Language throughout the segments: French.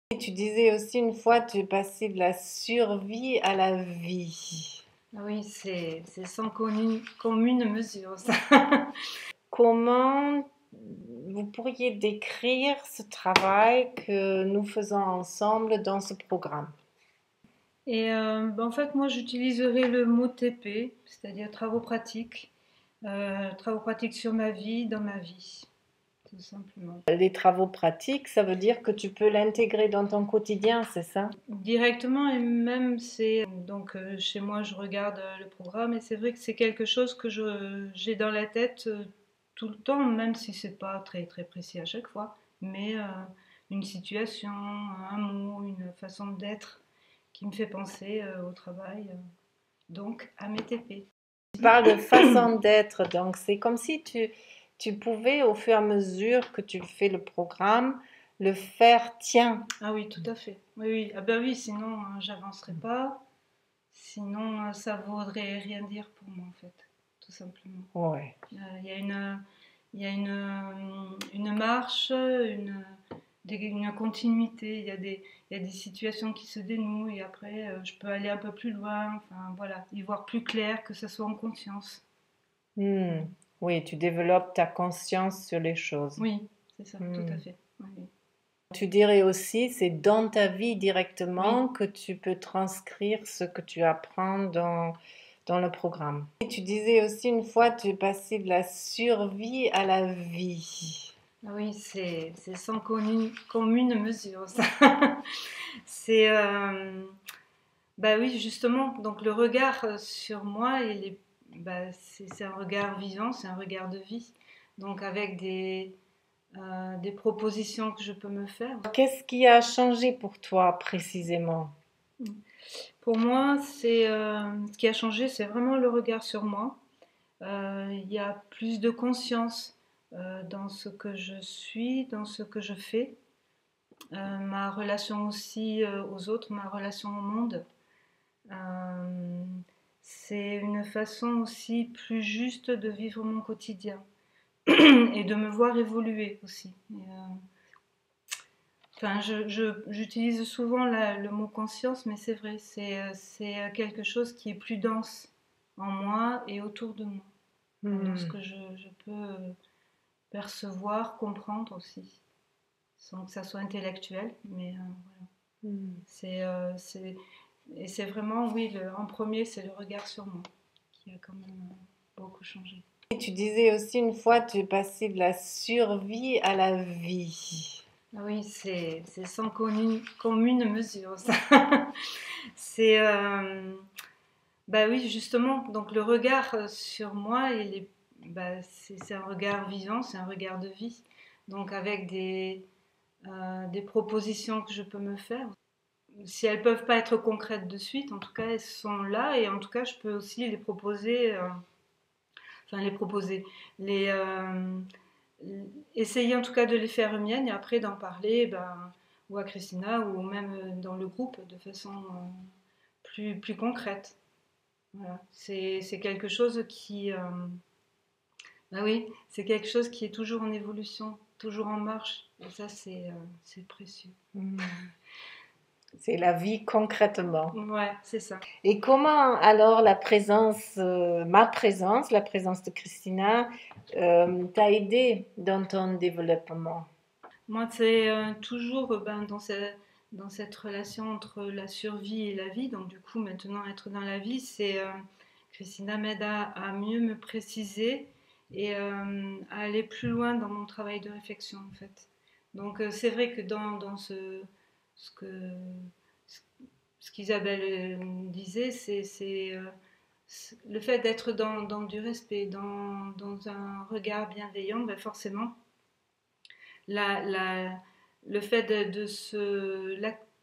Et tu disais aussi une fois, tu es passé de la survie à la vie. Ah oui, c'est sans commune mesure, ça. Comment vous pourriez décrire ce travail que nous faisons ensemble dans ce programme? En fait, moi, j'utiliserai le mot TP, c'est-à-dire travaux pratiques sur ma vie, dans ma vie, tout simplement. Les travaux pratiques, ça veut dire que tu peux l'intégrer dans ton quotidien, c'est ça? Directement et même chez moi je regarde le programme et c'est vrai que c'est quelque chose que j'ai dans la tête tout le temps, même si c'est pas très très précis à chaque fois, mais une situation, un mot, une façon d'être qui me fait penser au travail, donc à mes TP. Tu parles de façon d'être, donc c'est comme si tu pouvais, au fur et à mesure que tu fais le programme, le faire tien. Ah oui, tout à fait. Oui, oui. Ah ben oui, sinon j'avancerai pas. Sinon ça vaudrait rien dire pour moi en fait, tout simplement. Ouais. Il y a une marche, une continuité, il y a des situations qui se dénouent et après je peux aller un peu plus loin, enfin voilà, y voir plus clair, que ce soit en conscience. Hmm. Oui, tu développes ta conscience sur les choses. Oui, c'est ça, tout à Hmm. fait. Oui, oui. Tu dirais aussi, c'est dans ta vie Oui. directement que tu peux transcrire ce que tu apprends dans le programme. Et tu disais aussi une fois, tu es passé de la survie à la vie. Ah oui, c'est sans commune mesure, ça. C'est, bah oui, justement, donc le regard sur moi, c'est un regard vivant, c'est un regard de vie. Donc avec des propositions que je peux me faire. Qu'est-ce qui a changé pour toi précisément? Pour moi, ce qui a changé, c'est vraiment le regard sur moi. Il y a plus de conscience dans ce que je suis, dans ce que je fais. Ma relation aussi aux autres, ma relation au monde. Euh, c'est une façon aussi plus juste de vivre mon quotidien et de me voir évoluer aussi. Enfin, j'utilise souvent le mot conscience, mais c'est vrai, c'est quelque chose qui est plus dense en moi et autour de moi, dans ce Hmm. que je peux percevoir, comprendre aussi, sans que ça soit intellectuel, mais voilà. Hmm. Et c'est vraiment, oui, en premier, c'est le regard sur moi qui a quand même beaucoup changé. Et tu disais aussi une fois, tu es passé de la survie à la vie. Ah oui, c'est sans commune mesure, ça. C'est, bah oui, justement, donc le regard sur moi, c'est un regard vivant, c'est un regard de vie. Donc avec des propositions que je peux me faire. Si elles peuvent pas être concrètes de suite, en tout cas elles sont là et en tout cas je peux aussi les proposer, enfin les proposer, les essayer en tout cas de les faire miennes et après d'en parler, ou à Christina ou même dans le groupe de façon plus concrète. Voilà. C'est quelque chose bah oui, c'est quelque chose qui est toujours en évolution, toujours en marche. Et ça, c'est précieux. Hmm. C'est la vie concrètement. Ouais, c'est ça. Et comment alors la présence, ma présence, la présence de Christina, t'a aidé dans ton développement? Moi, c'est toujours dans cette relation entre la survie et la vie. Donc, du coup, maintenant, être dans la vie, Christina m'aide à mieux me préciser et à aller plus loin dans mon travail de réflexion, en fait. Donc, c'est vrai que dans ce que, ce qu'Isabelle disait, le fait d'être dans du respect, dans un regard bienveillant, ben forcément, la, la, le fait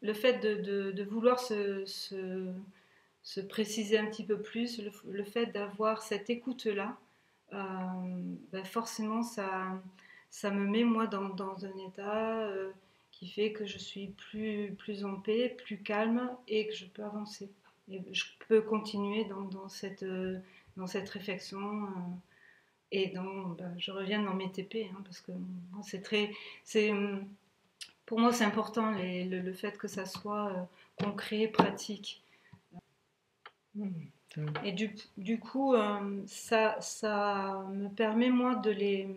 le fait de vouloir se préciser un petit peu plus, le fait d'avoir cette écoute-là, euh, ben forcément, ça me met moi dans un état qui fait que je suis plus en paix, plus calme et que je peux avancer. Et je peux continuer dans cette réflexion. Et je reviens dans mes TP, hein, parce que c'est très, c'est, Pour moi, c'est important le fait que ça soit concret, pratique. Et du coup, ça me permet, moi, de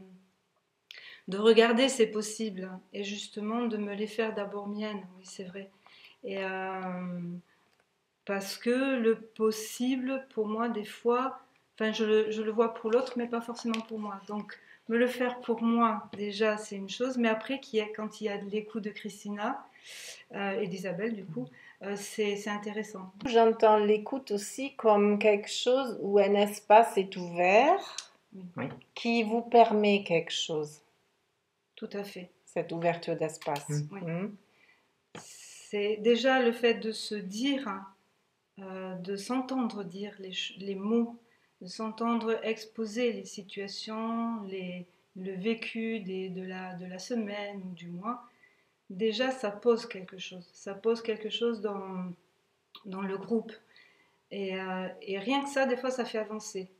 regarder ces possibles et justement de me les faire d'abord miennes, oui, c'est vrai. Et parce que le possible, pour moi, des fois, enfin, je le vois pour l'autre, mais pas forcément pour moi. Donc, me le faire pour moi, déjà, c'est une chose, mais après, quand il y a l'écoute de Christina et d'Isabelle, du coup, c'est intéressant. J'entends l'écoute aussi comme quelque chose où un espace est ouvert, Oui. qui vous permet quelque chose, Tout à fait. cette ouverture d'espace. Oui. C'est déjà le fait de se dire, de s'entendre dire les mots, de s'entendre exposer les situations, le vécu de la semaine ou du mois. Déjà, ça pose quelque chose. Ça pose quelque chose dans le groupe. Et rien que ça, des fois, ça fait avancer.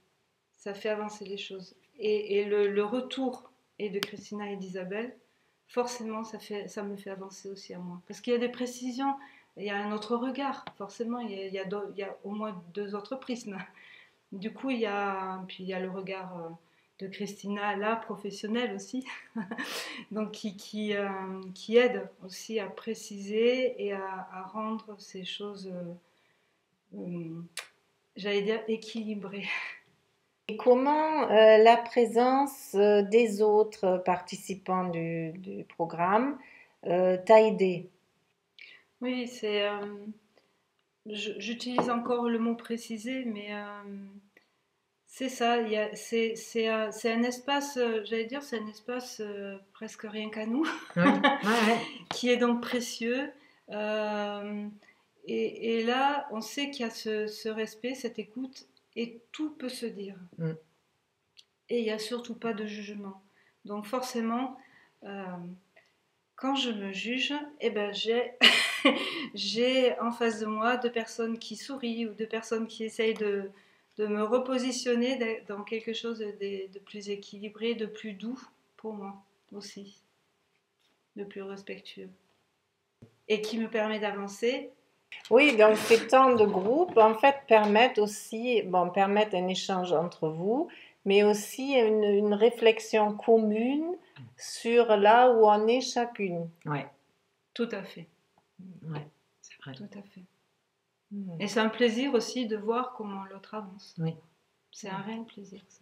Ça fait avancer les choses. Et le retour et de Christina et d'Isabelle, forcément, ça me fait avancer aussi à moi. Parce qu'il y a des précisions, il y a un autre regard, forcément, il y a au moins 2 autres prismes. Du coup, puis il y a le regard de Christina, là, professionnelle aussi, donc qui aide aussi à préciser et à rendre ces choses, j'allais dire, équilibrées. Et comment la présence des autres participants du programme t'a aidé? Oui, j'utilise encore le mot préciser, mais c'est ça. C'est un espace, j'allais dire, c'est un espace presque rien qu'à nous, qui est donc précieux. Et là, on sait qu'il y a ce respect, cette écoute, et tout peut se dire. Et il n'y a surtout pas de jugement. Donc forcément, quand je me juge, eh ben j'ai en face de moi 2 personnes qui sourient ou 2 personnes qui essayent de me repositionner dans quelque chose de plus équilibré, de plus doux pour moi aussi, de plus respectueux. Et qui me permet d'avancer. Oui, donc ces temps de groupe, en fait, permettent un échange entre vous, mais aussi une réflexion commune sur là où on est chacune. Oui. Tout à fait. Oui, c'est vrai. Tout à fait. Et c'est un plaisir aussi de voir comment l'autre avance. Oui. C'est un réel plaisir, ça.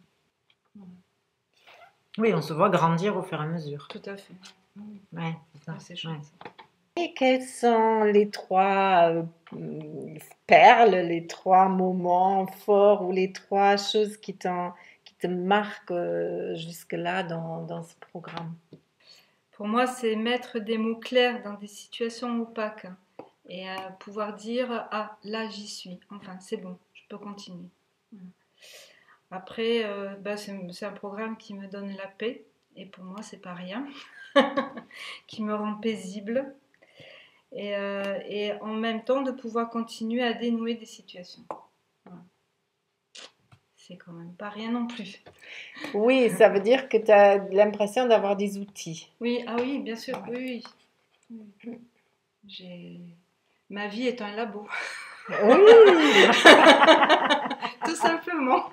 Oui, on se voit grandir au fur et à mesure. Tout à fait. Ouais, c'est ça. C'est chouette, ça. Et quelles sont les 3 perles, les 3 moments forts ou les 3 choses qui te marquent jusque-là dans ce programme? Pour moi, c'est mettre des mots clairs dans des situations opaques et pouvoir dire ah, là j'y suis, enfin c'est bon, je peux continuer. Après, c'est un programme qui me donne la paix et pour moi c'est pas rien, qui me rend paisible et en même temps de pouvoir continuer à dénouer des situations. Voilà. C'est quand même pas rien non plus. Oui, ça veut dire que tu as l'impression d'avoir des outils. Oui, ah oui, bien sûr, oui. Ma vie est un labo. Oui. Tout simplement.